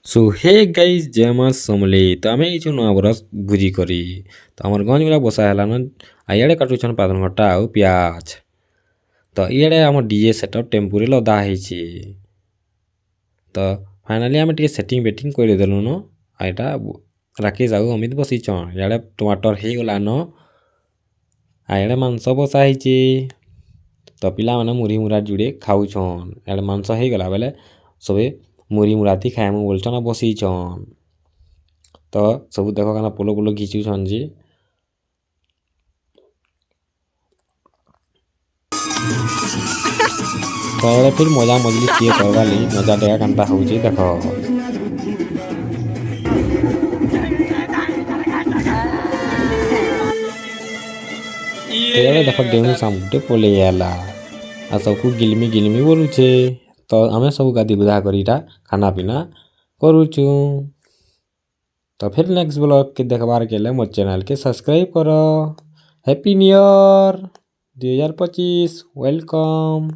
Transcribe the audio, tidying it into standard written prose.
सो hey guys जय मां समले तो आमे एइछु नୂଆ बरस भुजी करी तो हमर गंज गुला बसा हेलान आ इआड़े काटुछन पातन घटा ଆଉ पियाज तो इआड़े हमर डीजे सेटअप टेम्पुरे लदा ହେଇଛି तो फाइनली आमे टिके सेटिंग बेटिंग करि देलु न आ एटा राकेश ଆଉ अमित बसिछन इआड़े टमाटर हे गला न आ इआड़े मांस बसा ହେଇଛି तो पिला माने मुरी मुरा जुड़े खाउछन इआड़े मांस हे गला बेले सबे मुरी मुराती खाएमु बोलछन आ बसिछन तो सब देखो काना पोलो पोलो घिचुछन जी तो इआड़े फिर मजा मजली किए करवा ली मजा डेगा कांता होउची देखो इआड़े देखो डेहू सामुटे पोले आला आ सबको गिलमी गिलमी बोलुछे तो आमे सब गादी गुदा करीटा खाना पीना करूछु तो फिर नेक्स्ट ब्लॉग के देखबार के लिए मोर चैनल के सब्सक्राइब करो हैप्पी न्यू ईयर 2025 वेलकम।